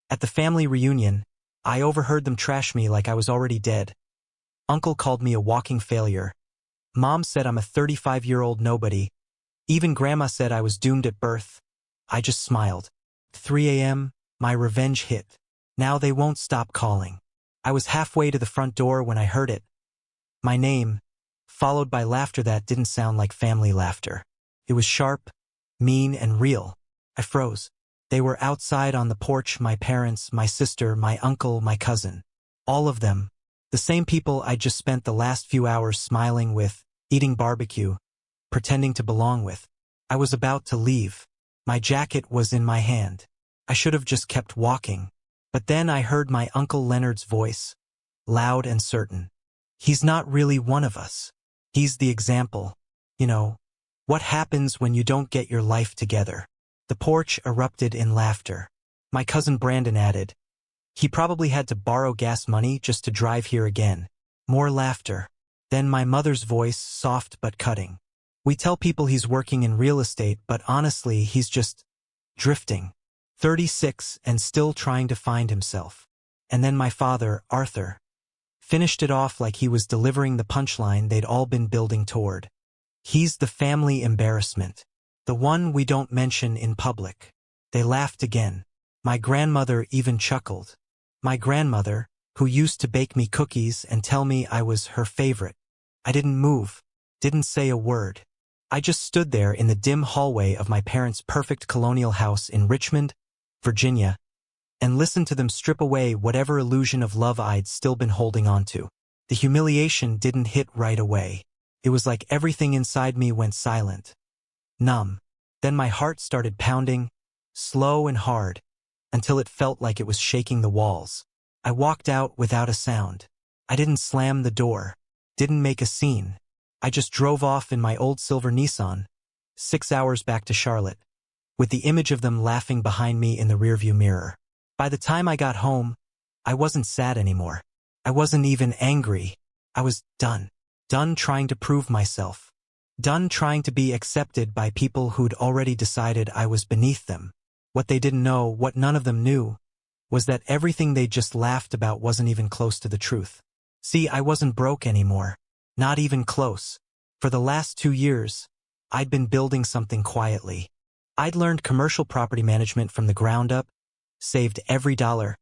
At the family reunion, I overheard them trash me like I was already dead. Uncle called me a walking failure. Mom said I'm a 35-year-old nobody. Even Grandma said I was doomed at birth. I just smiled. 3 a.m., my revenge hit. Now they won't stop calling. I was halfway to the front door when I heard it. My name, followed by laughter that didn't sound like family laughter. It was sharp, mean, and real. I froze. They were outside on the porch, my parents, my sister, my uncle, my cousin. All of them. The same people I'd just spent the last few hours smiling with, eating barbecue, pretending to belong with. I was about to leave. My jacket was in my hand. I should have just kept walking. But then I heard my Uncle Leonard's voice, loud and certain. He's not really one of us. He's the example. You know, what happens when you don't get your life together? The porch erupted in laughter. My cousin Brandon added, he probably had to borrow gas money just to drive here again. More laughter. Then my mother's voice, soft but cutting. We tell people he's working in real estate, but honestly, he's just drifting. 36 and still trying to find himself. And then my father, Arthur, finished it off like he was delivering the punchline they'd all been building toward. He's the family embarrassment. The one we don't mention in public. They laughed again. My grandmother even chuckled. My grandmother, who used to bake me cookies and tell me I was her favorite. I didn't move, didn't say a word. I just stood there in the dim hallway of my parents' perfect colonial house in Richmond, Virginia, and listened to them strip away whatever illusion of love I'd still been holding on to. The humiliation didn't hit right away. It was like everything inside me went silent. Numb. Then my heart started pounding, slow and hard, until it felt like it was shaking the walls. I walked out without a sound. I didn't slam the door, didn't make a scene. I just drove off in my old silver Nissan, 6 hours back to Charlotte, with the image of them laughing behind me in the rearview mirror. By the time I got home, I wasn't sad anymore. I wasn't even angry. I was done. Done trying to prove myself. Done trying to be accepted by people who'd already decided I was beneath them. What they didn't know, what none of them knew, was that everything they just laughed about wasn't even close to the truth. See, I wasn't broke anymore. Not even close. For the last 2 years, I'd been building something quietly. I'd learned commercial property management from the ground up, saved every dollar,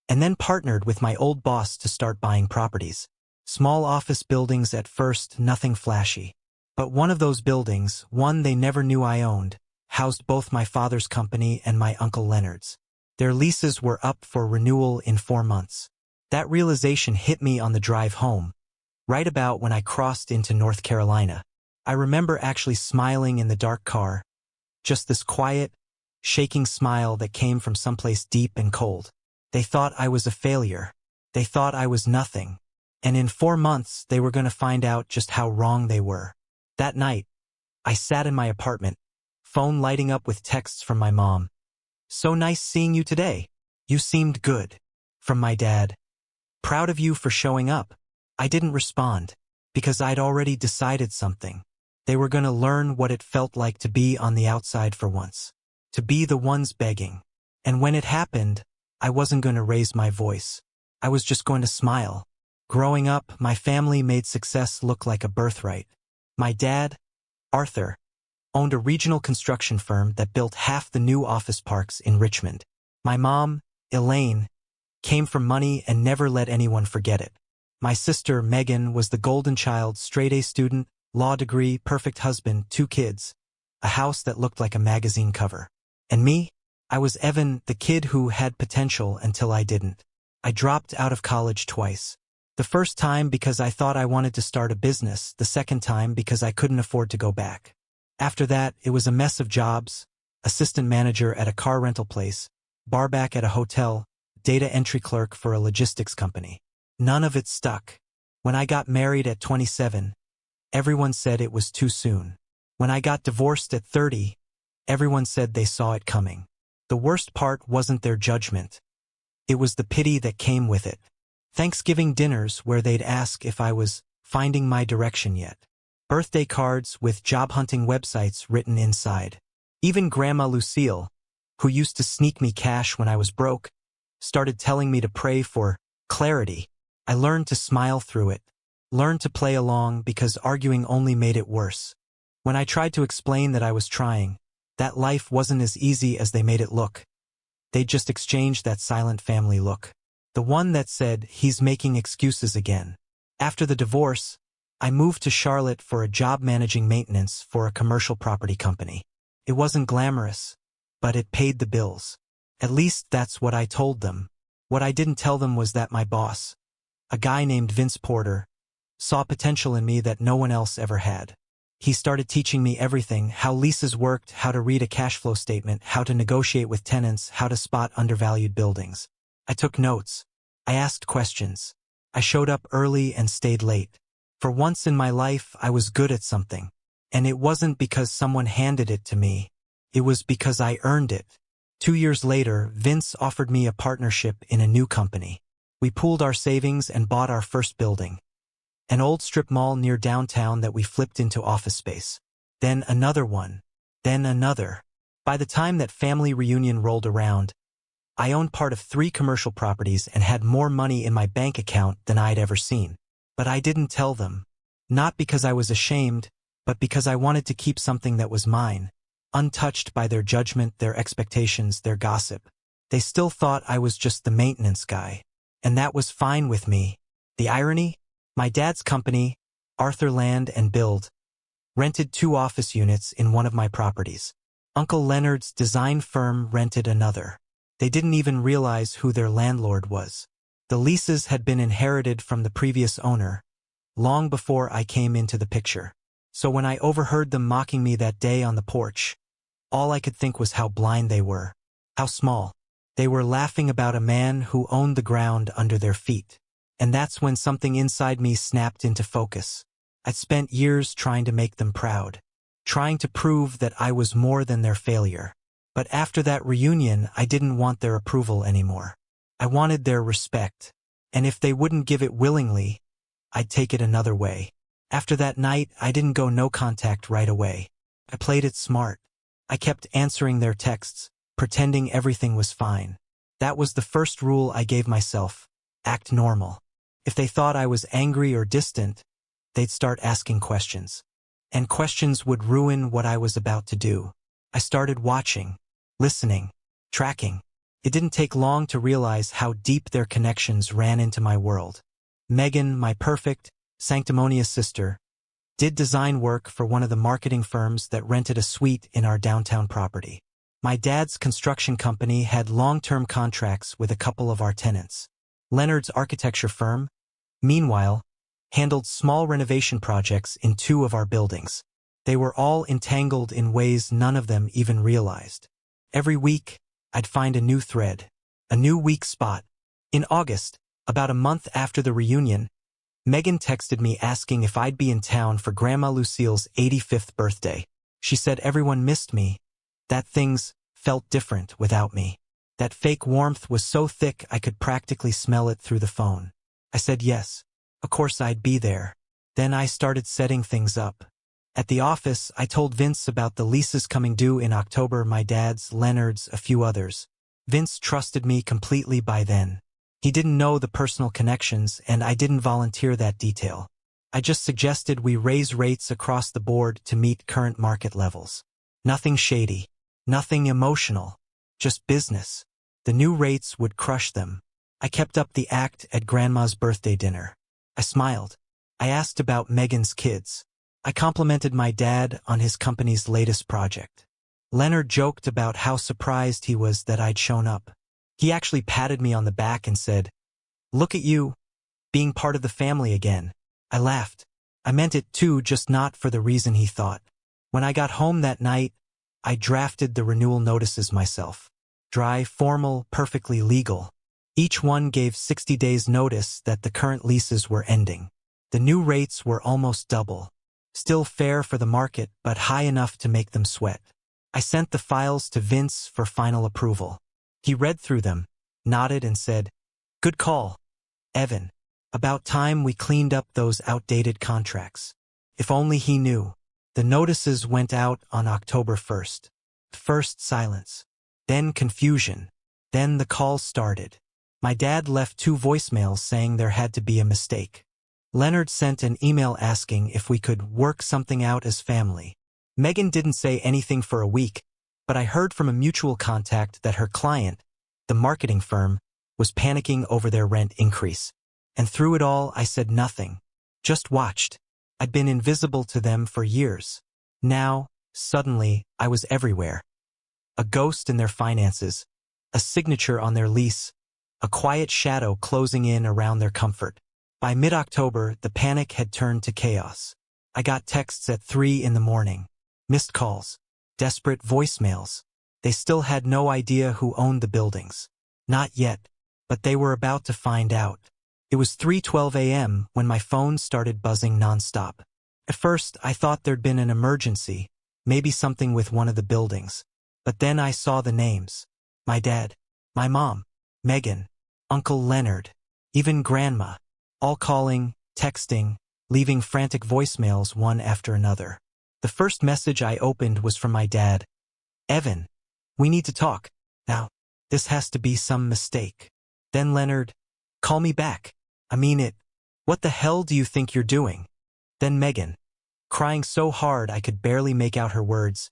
and then partnered with my old boss to start buying properties. Small office buildings at first, nothing flashy. But one of those buildings, one they never knew I owned, housed both my father's company and my Uncle Leonard's. Their leases were up for renewal in 4 months. That realization hit me on the drive home, right about when I crossed into North Carolina. I remember actually smiling in the dark car, just this quiet, shaking smile that came from someplace deep and cold. They thought I was a failure. They thought I was nothing. And in 4 months, they were going to find out just how wrong they were. That night, I sat in my apartment, phone lighting up with texts from my mom. So nice seeing you today. You seemed good. From my dad. Proud of you for showing up. I didn't respond, because I'd already decided something. They were going to learn what it felt like to be on the outside for once. To be the ones begging. And when it happened, I wasn't going to raise my voice. I was just going to smile. Growing up, my family made success look like a birthright. My dad, Arthur, owned a regional construction firm that built half the new office parks in Richmond. My mom, Elaine, came from money and never let anyone forget it. My sister, Megan, was the golden child, straight-A student, law degree, perfect husband, 2 kids, a house that looked like a magazine cover. And me? I was Evan, the kid who had potential until I didn't. I dropped out of college twice. The first time because I thought I wanted to start a business, the second time because I couldn't afford to go back. After that, it was a mess of jobs, assistant manager at a car rental place, barback at a hotel, data entry clerk for a logistics company. None of it stuck. When I got married at 27, everyone said it was too soon. When I got divorced at 30, everyone said they saw it coming. The worst part wasn't their judgment. It was the pity that came with it. Thanksgiving dinners where they'd ask if I was finding my direction yet. Birthday cards with job-hunting websites written inside. Even Grandma Lucille, who used to sneak me cash when I was broke, started telling me to pray for clarity. I learned to smile through it, learned to play along because arguing only made it worse. When I tried to explain that I was trying, that life wasn't as easy as they made it look, they just exchanged that silent family look. The one that said, "He's making excuses again." After the divorce, I moved to Charlotte for a job managing maintenance for a commercial property company. It wasn't glamorous, but it paid the bills. At least that's what I told them. What I didn't tell them was that my boss, a guy named Vince Porter, saw potential in me that no one else ever had. He started teaching me everything: how leases worked, how to read a cash flow statement, how to negotiate with tenants, how to spot undervalued buildings. I took notes. I asked questions. I showed up early and stayed late. For once in my life, I was good at something. And it wasn't because someone handed it to me. It was because I earned it. 2 years later, Vince offered me a partnership in a new company. We pooled our savings and bought our first building, an old strip mall near downtown that we flipped into office space. Then another one. Then another. By the time that family reunion rolled around, I owned part of 3 commercial properties and had more money in my bank account than I'd ever seen. But I didn't tell them. Not because I was ashamed, but because I wanted to keep something that was mine, untouched by their judgment, their expectations, their gossip. They still thought I was just the maintenance guy. And that was fine with me. The irony? My dad's company, Arthur Land and Build, rented 2 office units in one of my properties. Uncle Leonard's design firm rented another. They didn't even realize who their landlord was. The leases had been inherited from the previous owner, long before I came into the picture. So when I overheard them mocking me that day on the porch, all I could think was how blind they were, how small. They were laughing about a man who owned the ground under their feet. And that's when something inside me snapped into focus. I'd spent years trying to make them proud, trying to prove that I was more than their failure. But after that reunion, I didn't want their approval anymore. I wanted their respect. And if they wouldn't give it willingly, I'd take it another way. After that night, I didn't go no contact right away. I played it smart. I kept answering their texts, pretending everything was fine. That was the first rule I gave myself: act normal. If they thought I was angry or distant, they'd start asking questions. And questions would ruin what I was about to do. I started watching, listening, tracking. It didn't take long to realize how deep their connections ran into my world. Megan, my perfect, sanctimonious sister, did design work for one of the marketing firms that rented a suite in our downtown property. My dad's construction company had long-term contracts with a couple of our tenants. Leonard's architecture firm, meanwhile, handled small renovation projects in 2 of our buildings. They were all entangled in ways none of them even realized. Every week, I'd find a new thread, a new weak spot. In August, about a month after the reunion, Megan texted me asking if I'd be in town for Grandma Lucille's 85th birthday. She said everyone missed me, that things felt different without me. That fake warmth was so thick I could practically smell it through the phone. I said yes, of course I'd be there. Then I started setting things up. At the office, I told Vince about the leases coming due in October, my dad's, Leonard's, a few others. Vince trusted me completely by then. He didn't know the personal connections, and I didn't volunteer that detail. I just suggested we raise rates across the board to meet current market levels. Nothing shady, nothing emotional, just business. The new rates would crush them. I kept up the act at Grandma's birthday dinner. I smiled. I asked about Megan's kids. I complimented my dad on his company's latest project. Leonard joked about how surprised he was that I'd shown up. He actually patted me on the back and said, "Look at you, being part of the family again." I laughed. I meant it too, just not for the reason he thought. When I got home that night, I drafted the renewal notices myself. Dry, formal, perfectly legal. Each one gave 60 days notice that the current leases were ending. The new rates were almost double. Still fair for the market, but high enough to make them sweat. I sent the files to Vince for final approval. He read through them, nodded and said, "Good call, Evan. About time we cleaned up those outdated contracts." If only he knew. The notices went out on October 1st. First silence. Then confusion. Then the calls started. My dad left 2 voicemails saying there had to be a mistake. Leonard sent an email asking if we could work something out as family. Megan didn't say anything for a week, but I heard from a mutual contact that her client, the marketing firm, was panicking over their rent increase. And through it all, I said nothing. Just watched. I'd been invisible to them for years. Now, suddenly, I was everywhere. A ghost in their finances, a signature on their lease, a quiet shadow closing in around their comfort. By mid-October, the panic had turned to chaos. I got texts at 3 in the morning, missed calls, desperate voicemails. They still had no idea who owned the buildings. Not yet, but they were about to find out. It was 3:12 a.m. when my phone started buzzing nonstop. At first, I thought there'd been an emergency, maybe something with one of the buildings. But then I saw the names. My dad, my mom, Megan, Uncle Leonard, even Grandma, all calling, texting, leaving frantic voicemails one after another. The first message I opened was from my dad. "Evan, we need to talk. Now, this has to be some mistake." Then Leonard, "Call me back. I mean it. What the hell do you think you're doing?" Then Megan, crying so hard I could barely make out her words.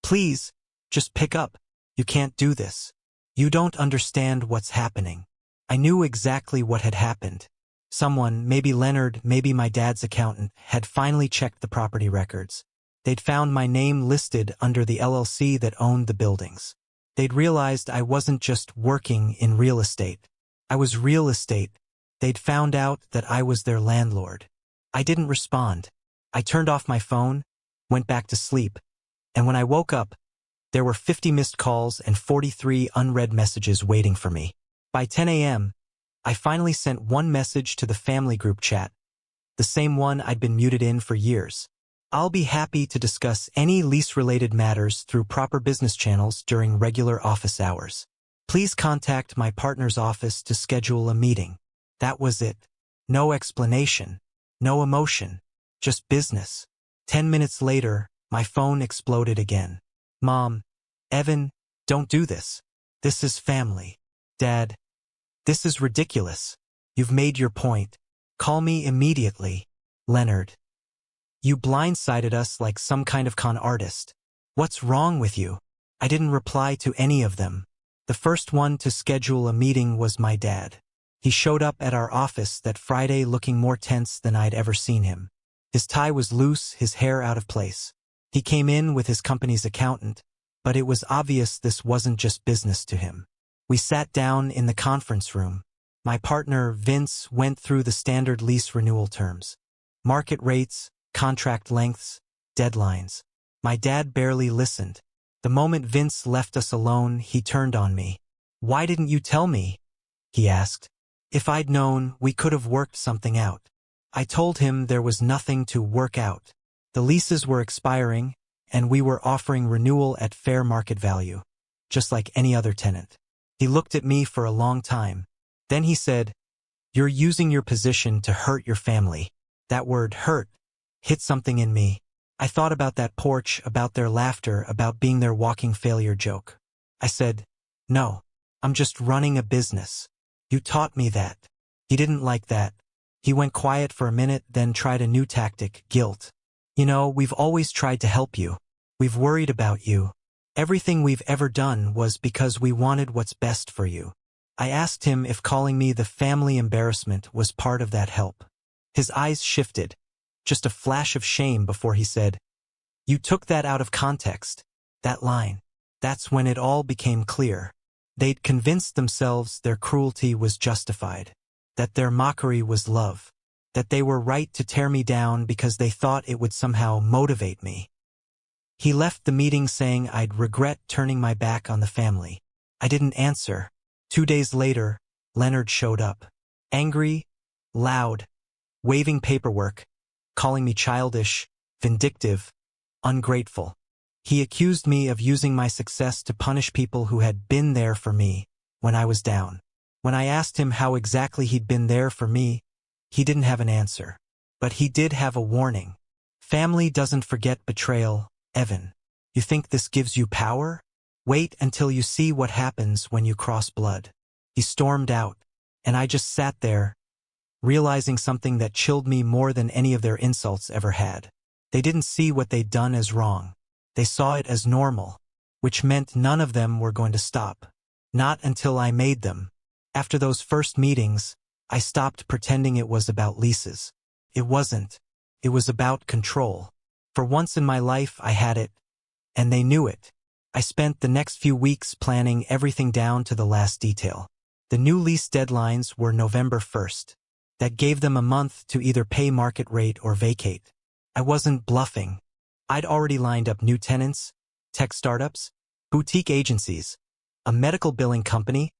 "Please, just pick up. You can't do this. You don't understand what's happening." I knew exactly what had happened. Someone, maybe Leonard, maybe my dad's accountant, had finally checked the property records. They'd found my name listed under the LLC that owned the buildings. They'd realized I wasn't just working in real estate. I was real estate. They'd found out that I was their landlord. I didn't respond. I turned off my phone, went back to sleep, and when I woke up, there were 50 missed calls and 43 unread messages waiting for me. By 10 a.m., I finally sent one message to the family group chat, the same one I'd been muted in for years. "I'll be happy to discuss any lease-related matters through proper business channels during regular office hours. Please contact my partner's office to schedule a meeting." That was it. No explanation, no emotion, just business. 10 minutes later, my phone exploded again. "Mom, Evan, don't do this. This is family. Dad, this is ridiculous. You've made your point. Call me immediately. Leonard. You blindsided us like some kind of con artist. What's wrong with you?" I didn't reply to any of them. The first one to schedule a meeting was my dad. He showed up at our office that Friday looking more tense than I'd ever seen him. His tie was loose, his hair out of place. He came in with his company's accountant, but it was obvious this wasn't just business to him. We sat down in the conference room. My partner, Vince, went through the standard lease renewal terms. Market rates, contract lengths, deadlines. My dad barely listened. The moment Vince left us alone, he turned on me. "Why didn't you tell me?" he asked. "If I'd known, we could have worked something out." I told him there was nothing to work out. The leases were expiring, and we were offering renewal at fair market value, just like any other tenant. He looked at me for a long time. Then he said, "You're using your position to hurt your family." That word, hurt, hit something in me. I thought about that porch, about their laughter, about being their walking failure joke. I said, "No, I'm just running a business. You taught me that." He didn't like that. He went quiet for a minute, then tried a new tactic, guilt. "You know, we've always tried to help you. We've worried about you. Everything we've ever done was because we wanted what's best for you." I asked him if calling me the family embarrassment was part of that help. His eyes shifted, just a flash of shame before he said, "You took that out of context. That line. That's when it all became clear. They'd convinced themselves their cruelty was justified, that their mockery was love, that they were right to tear me down because they thought it would somehow motivate me." He left the meeting saying I'd regret turning my back on the family. I didn't answer. 2 days later, Leonard showed up. Angry, loud, waving paperwork, calling me childish, vindictive, ungrateful. He accused me of using my success to punish people who had been there for me when I was down. When I asked him how exactly he'd been there for me, he didn't have an answer. But he did have a warning. "Family doesn't forget betrayal, Evan. You think this gives you power? Wait until you see what happens when you cross blood." He stormed out. And I just sat there, realizing something that chilled me more than any of their insults ever had. They didn't see what they'd done as wrong. They saw it as normal, which meant none of them were going to stop. Not until I made them. After those first meetings, I stopped pretending it was about leases. It wasn't. It was about control. For once in my life I had it, and they knew it. I spent the next few weeks planning everything down to the last detail. The new lease deadlines were November 1st. That gave them a month to either pay market rate or vacate. I wasn't bluffing. I'd already lined up new tenants, tech startups, boutique agencies, a medical billing company,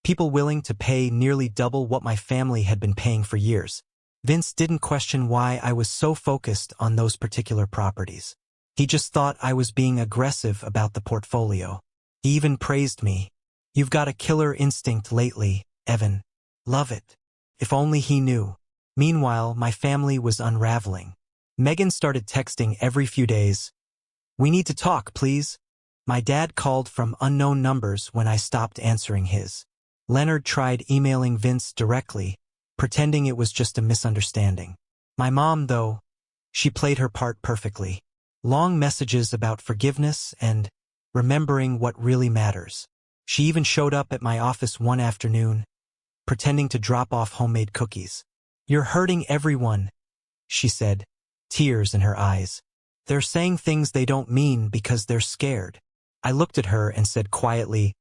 people willing to pay nearly double what my family had been paying for years. Vince didn't question why I was so focused on those particular properties. He just thought I was being aggressive about the portfolio. He even praised me. "You've got a killer instinct lately, Evan. Love it." If only he knew. Meanwhile, my family was unraveling. Megan started texting every few days. "We need to talk, please." My dad called from unknown numbers when I stopped answering his. Leonard tried emailing Vince directly, pretending it was just a misunderstanding. My mom, though, she played her part perfectly. Long messages about forgiveness and remembering what really matters. She even showed up at my office one afternoon, pretending to drop off homemade cookies. "You're hurting everyone," she said, tears in her eyes. "They're saying things they don't mean because they're scared." I looked at her and said quietly,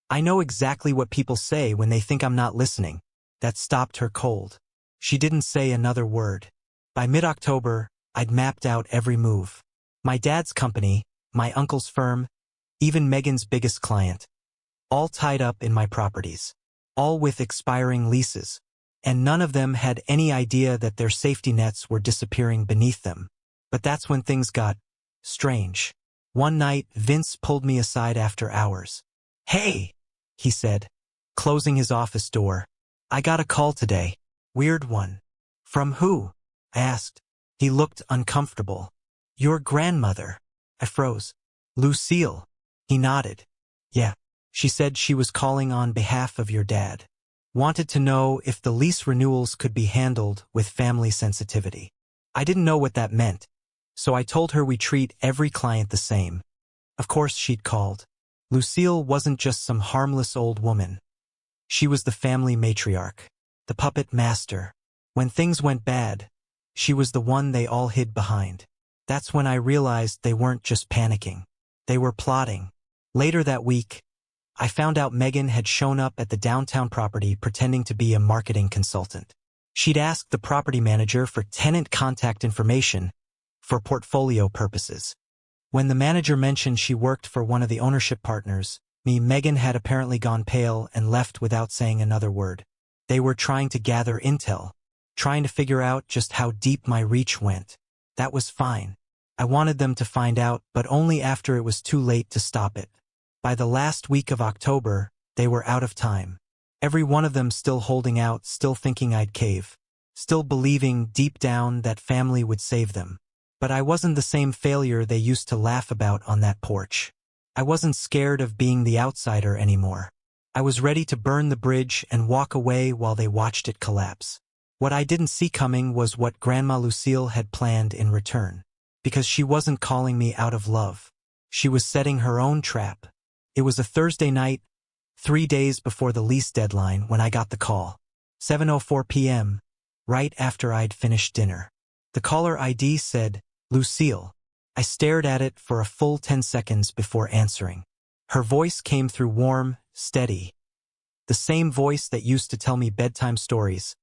"I know exactly what people say when they think I'm not listening." That stopped her cold. She didn't say another word. By mid-October, I'd mapped out every move. My dad's company, my uncle's firm, even Megan's biggest client. All tied up in my properties. All with expiring leases. And none of them had any idea that their safety nets were disappearing beneath them. But that's when things got strange. One night, Vince pulled me aside after hours. "Hey," he said, closing his office door. "I got a call today. Weird one." "From who?" I asked. He looked uncomfortable. "Your grandmother." I froze. "Lucille." He nodded. "Yeah. She said she was calling on behalf of your dad. Wanted to know if the lease renewals could be handled with family sensitivity." I didn't know what that meant, so I told her we treat every client the same. Of course she'd called. Lucille wasn't just some harmless old woman. She was the family matriarch, the puppet master. When things went bad, she was the one they all hid behind. That's when I realized they weren't just panicking. They were plotting. Later that week, I found out Megan had shown up at the downtown property pretending to be a marketing consultant. She'd asked the property manager for tenant contact information for portfolio purposes. When the manager mentioned she worked for one of the ownership partners, Megan had apparently gone pale and left without saying another word. They were trying to gather intel, trying to figure out just how deep my reach went. That was fine. I wanted them to find out, but only after it was too late to stop it. By the last week of October, they were out of time. Every one of them still holding out, still thinking I'd cave. Still believing deep down that family would save them. But I wasn't the same failure they used to laugh about on that porch. I wasn't scared of being the outsider anymore. I was ready to burn the bridge and walk away while they watched it collapse. What I didn't see coming was what Grandma Lucille had planned in return. Because she wasn't calling me out of love. She was setting her own trap. It was a Thursday night, 3 days before the lease deadline, when I got the call. 7:04 p.m., right after I'd finished dinner. The caller ID said, "Lucille." I stared at it for a full 10 seconds before answering. Her voice came through warm, steady. The same voice that used to tell me bedtime stories.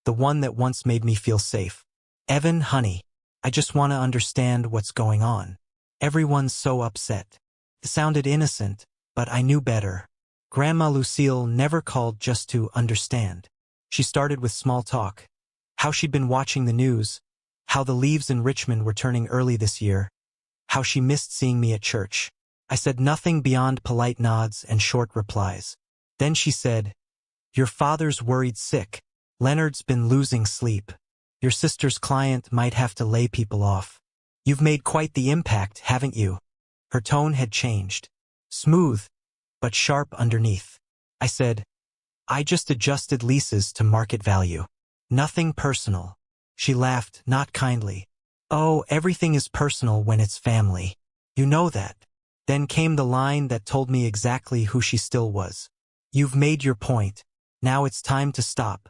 The one that once made me feel safe. "Evan, honey, I just want to understand what's going on. Everyone's so upset." It sounded innocent, but I knew better. Grandma Lucille never called just to understand. She started with small talk. How she'd been watching the news, how the leaves in Richmond were turning early this year, how she missed seeing me at church. I said nothing beyond polite nods and short replies. Then she said, "Your father's worried sick. Leonard's been losing sleep. Your sister's client might have to lay people off. You've made quite the impact, haven't you?" Her tone had changed. Smooth, but sharp underneath. I said, I just adjusted leases to market value. Nothing personal. She laughed, not kindly. Oh, everything is personal when it's family. You know that. Then came the line that told me exactly who she still was. You've made your point. Now it's time to stop.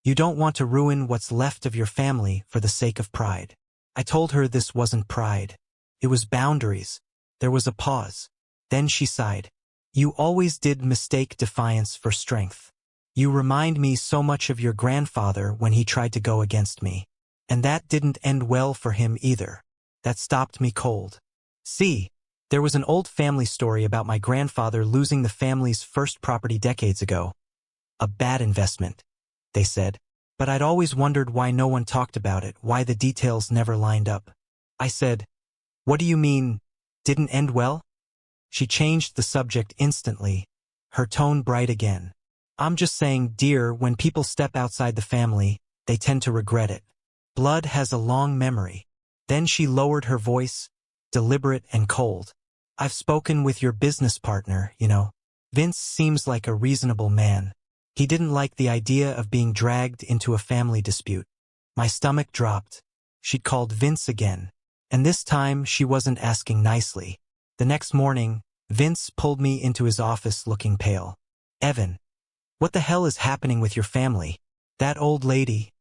You don't want to ruin what's left of your family for the sake of pride. I told her this wasn't pride. It was boundaries. There was a pause. Then she sighed. You always did mistake defiance for strength. You remind me so much of your grandfather when he tried to go against me. And that didn't end well for him either. That stopped me cold. See, there was an old family story about my grandfather losing the family's first property decades ago. A bad investment, they said. But I'd always wondered why no one talked about it, why the details never lined up. I said, what do you mean, didn't end well? She changed the subject instantly, her tone bright again. I'm just saying, dear, when people step outside the family, they tend to regret it. Blood has a long memory. Then she lowered her voice, deliberate and cold. I've spoken with your business partner, you know. Vince seems like a reasonable man. He didn't like the idea of being dragged into a family dispute. My stomach dropped. She'd called Vince again. And this time she wasn't asking nicely. The next morning, Vince pulled me into his office looking pale. Evan, what the hell is happening with your family? That old lady.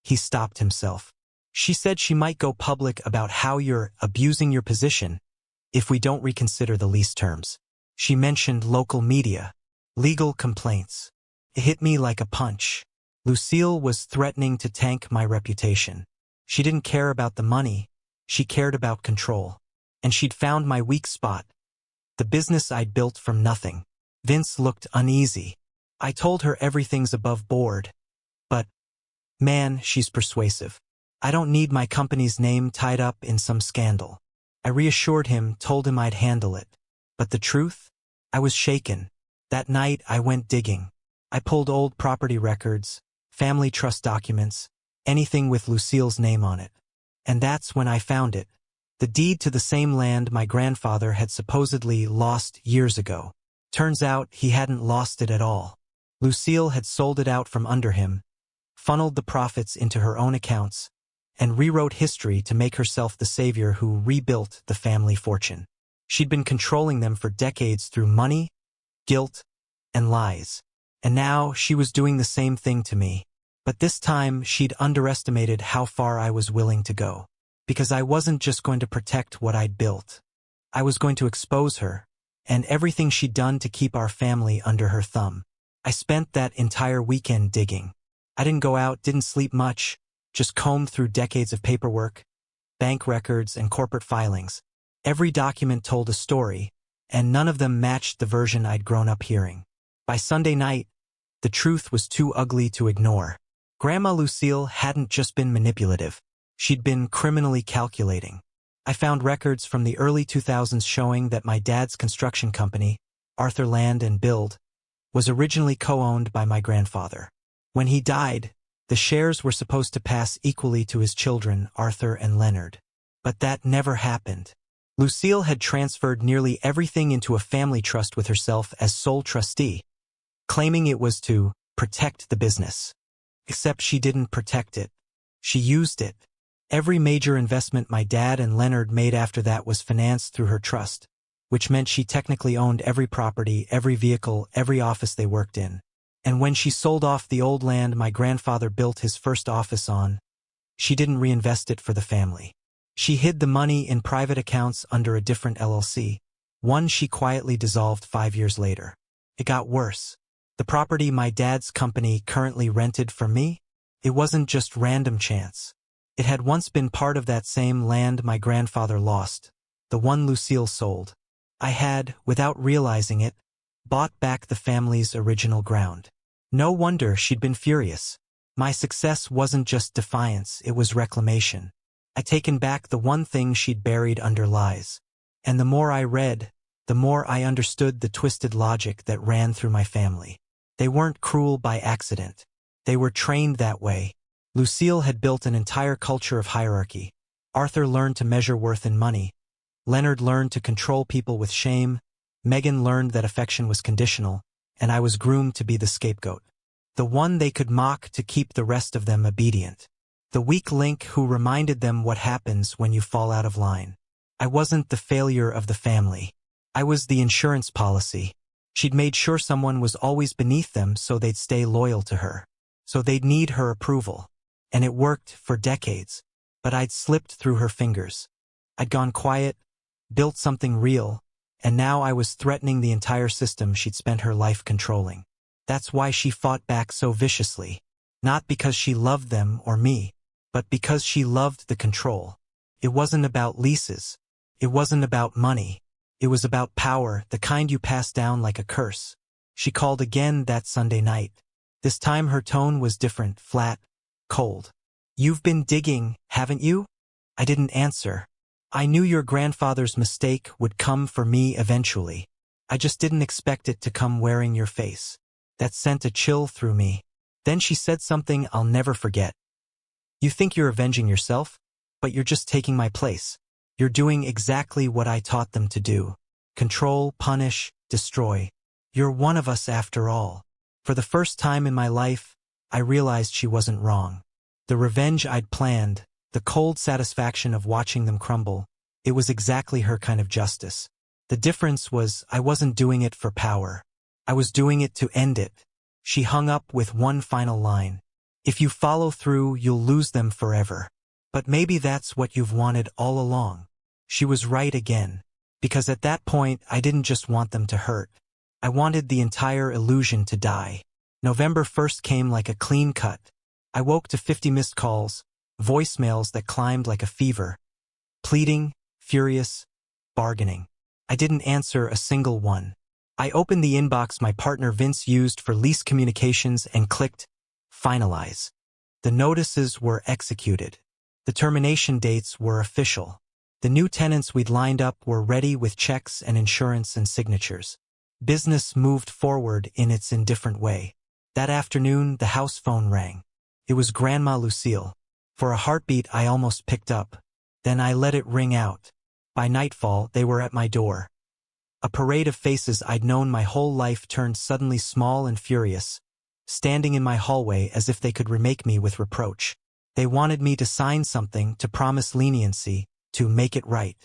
He stopped himself. She said she might go public about how you're abusing your position if we don't reconsider the lease terms. She mentioned local media, legal complaints. It hit me like a punch. Lucille was threatening to tank my reputation. She didn't care about the money. She cared about control. And she'd found my weak spot. The business I'd built from nothing. Vince looked uneasy. I told her everything's above board. But, man, she's persuasive. I don't need my company's name tied up in some scandal. I reassured him, told him I'd handle it. But the truth? I was shaken. That night I went digging. I pulled old property records, family trust documents, anything with Lucille's name on it. And that's when I found it. The deed to the same land my grandfather had supposedly lost years ago. Turns out he hadn't lost it at all. Lucille had sold it out from under him, funneled the profits into her own accounts, and rewrote history to make herself the savior who rebuilt the family fortune. She'd been controlling them for decades through money, guilt, and lies. And now she was doing the same thing to me. But this time she'd underestimated how far I was willing to go. Because I wasn't just going to protect what I'd built. I was going to expose her, and everything she'd done to keep our family under her thumb. I spent that entire weekend digging. I didn't go out, didn't sleep much, just combed through decades of paperwork, bank records, and corporate filings. Every document told a story, and none of them matched the version I'd grown up hearing. By Sunday night, the truth was too ugly to ignore. Grandma Lucille hadn't just been manipulative. She'd been criminally calculating. I found records from the early 2000s showing that my dad's construction company, Arthur Land and Build, was originally co-owned by my grandfather. When he died, the shares were supposed to pass equally to his children, Arthur and Leonard. But that never happened. Lucille had transferred nearly everything into a family trust with herself as sole trustee, claiming it was to protect the business. Except she didn't protect it. She used it. Every major investment my dad and Leonard made after that was financed through her trust, which meant she technically owned every property, every vehicle, every office they worked in. And when she sold off the old land my grandfather built his first office on, she didn't reinvest it for the family. She hid the money in private accounts under a different LLC, one she quietly dissolved 5 years later. It got worse. The property my dad's company currently rented from me, it wasn't just random chance. It had once been part of that same land my grandfather lost, the one Lucille sold. I had, without realizing it, bought back the family's original ground. No wonder she'd been furious. My success wasn't just defiance, it was reclamation. I'd taken back the one thing she'd buried under lies. And the more I read, the more I understood the twisted logic that ran through my family. They weren't cruel by accident. They were trained that way. Lucille had built an entire culture of hierarchy. Arthur learned to measure worth in money. Leonard learned to control people with shame. Megan learned that affection was conditional, and I was groomed to be the scapegoat. The one they could mock to keep the rest of them obedient. The weak link who reminded them what happens when you fall out of line. I wasn't the failure of the family. I was the insurance policy. She'd made sure someone was always beneath them so they'd stay loyal to her. So they'd need her approval. And it worked for decades. But I'd slipped through her fingers. I'd gone quiet, built something real, and now I was threatening the entire system she'd spent her life controlling. That's why she fought back so viciously. Not because she loved them or me, but because she loved the control. It wasn't about leases. It wasn't about money. It was about power, the kind you pass down like a curse. She called again that Sunday night. This time her tone was different, flat, cold. "You've been digging, haven't you?" I didn't answer. I knew your grandfather's mistake would come for me eventually. I just didn't expect it to come wearing your face. That sent a chill through me. Then she said something I'll never forget. "You think you're avenging yourself? But you're just taking my place. You're doing exactly what I taught them to do. Control, punish, destroy. You're one of us after all." For the first time in my life, I realized she wasn't wrong. The revenge I'd planned, the cold satisfaction of watching them crumble, it was exactly her kind of justice. The difference was I wasn't doing it for power. I was doing it to end it. She hung up with one final line. "If you follow through, you'll lose them forever. But maybe that's what you've wanted all along." She was right again. Because at that point, I didn't just want them to hurt. I wanted the entire illusion to die. November 1st came like a clean cut. I woke to 50 missed calls, voicemails that climbed like a fever. Pleading, furious, bargaining. I didn't answer a single one. I opened the inbox my partner Vince used for lease communications and clicked finalize. The notices were executed. The termination dates were official. The new tenants we'd lined up were ready with checks and insurance and signatures. Business moved forward in its indifferent way. That afternoon, the house phone rang. It was Grandma Lucille. For a heartbeat, I almost picked up. Then I let it ring out. By nightfall, they were at my door. A parade of faces I'd known my whole life turned suddenly small and furious, standing in my hallway as if they could remake me with reproach. They wanted me to sign something, to promise leniency, to make it right.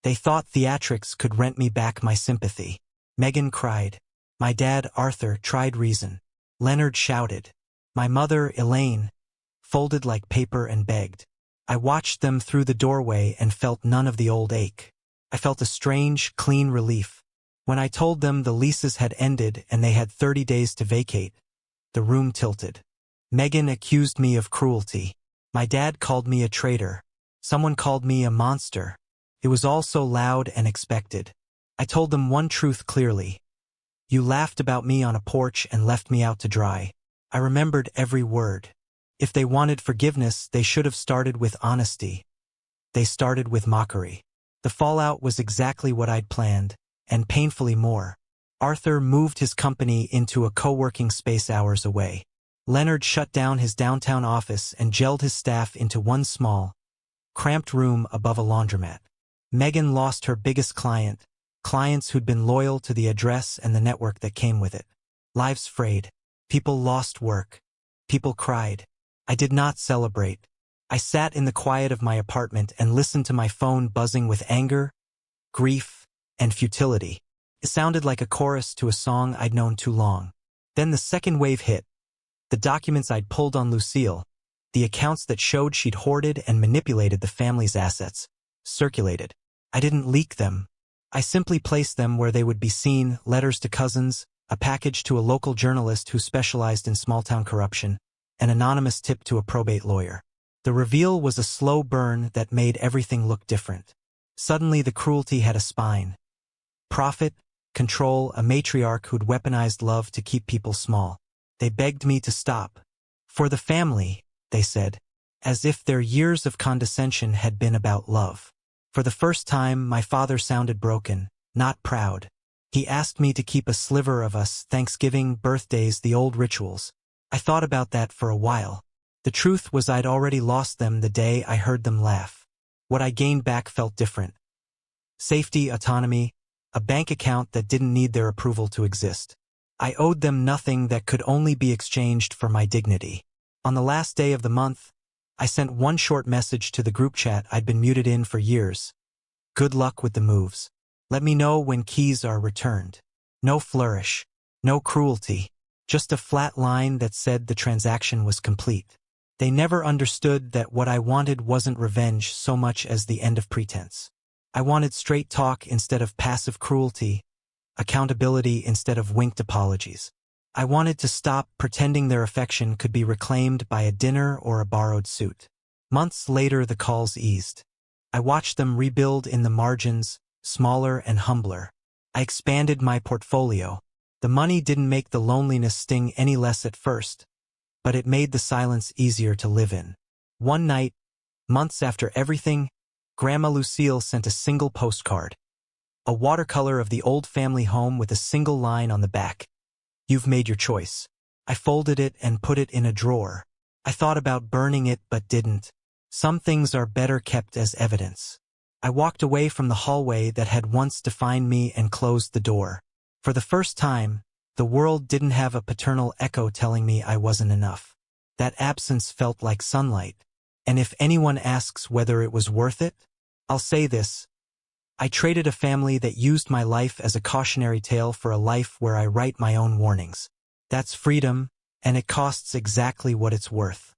They thought theatrics could rent me back my sympathy. Megan cried. My dad, Arthur, tried reason. Leonard shouted. My mother, Elaine, folded like paper and begged. I watched them through the doorway and felt none of the old ache. I felt a strange, clean relief. When I told them the leases had ended and they had 30 days to vacate, the room tilted. Megan accused me of cruelty. My dad called me a traitor. Someone called me a monster. It was all so loud and expected. I told them one truth clearly. You laughed about me on a porch and left me out to dry. I remembered every word. If they wanted forgiveness, they should have started with honesty. They started with mockery. The fallout was exactly what I'd planned, and painfully more. Arthur moved his company into a co-working space hours away. Leonard shut down his downtown office and gelled his staff into one small, cramped room above a laundromat. Megan lost her biggest client, clients who'd been loyal to the address and the network that came with it. Lives frayed. People lost work. People cried. I did not celebrate. I sat in the quiet of my apartment and listened to my phone buzzing with anger, grief, and futility. It sounded like a chorus to a song I'd known too long. Then the second wave hit. The documents I'd pulled on Lucille, the accounts that showed she'd hoarded and manipulated the family's assets, circulated. I didn't leak them. I simply placed them where they would be seen, letters to cousins, a package to a local journalist who specialized in small-town corruption, an anonymous tip to a probate lawyer. The reveal was a slow burn that made everything look different. Suddenly the cruelty had a spine. Profit, control, a matriarch who'd weaponized love to keep people small. They begged me to stop. For the family, they said, as if their years of condescension had been about love. For the first time, my father sounded broken, not proud. He asked me to keep a sliver of us, Thanksgiving, birthdays, the old rituals. I thought about that for a while. The truth was I'd already lost them the day I heard them laugh. What I gained back felt different. Safety, autonomy, a bank account that didn't need their approval to exist. I owed them nothing that could only be exchanged for my dignity. On the last day of the month, I sent one short message to the group chat I'd been muted in for years. Good luck with the moves. Let me know when keys are returned. No flourish. No cruelty. Just a flat line that said the transaction was complete. They never understood that what I wanted wasn't revenge so much as the end of pretense. I wanted straight talk instead of passive cruelty, accountability instead of winked apologies. I wanted to stop pretending their affection could be reclaimed by a dinner or a borrowed suit. Months later, the calls eased. I watched them rebuild in the margins, smaller and humbler. I expanded my portfolio. The money didn't make the loneliness sting any less at first, but it made the silence easier to live in. One night, months after everything, Grandma Lucille sent a single postcard. A watercolor of the old family home with a single line on the back. You've made your choice. I folded it and put it in a drawer. I thought about burning it but didn't. Some things are better kept as evidence. I walked away from the hallway that had once defined me and closed the door. For the first time, the world didn't have a paternal echo telling me I wasn't enough. That absence felt like sunlight. And if anyone asks whether it was worth it, I'll say this. I traded a family that used my life as a cautionary tale for a life where I write my own warnings. That's freedom, and it costs exactly what it's worth.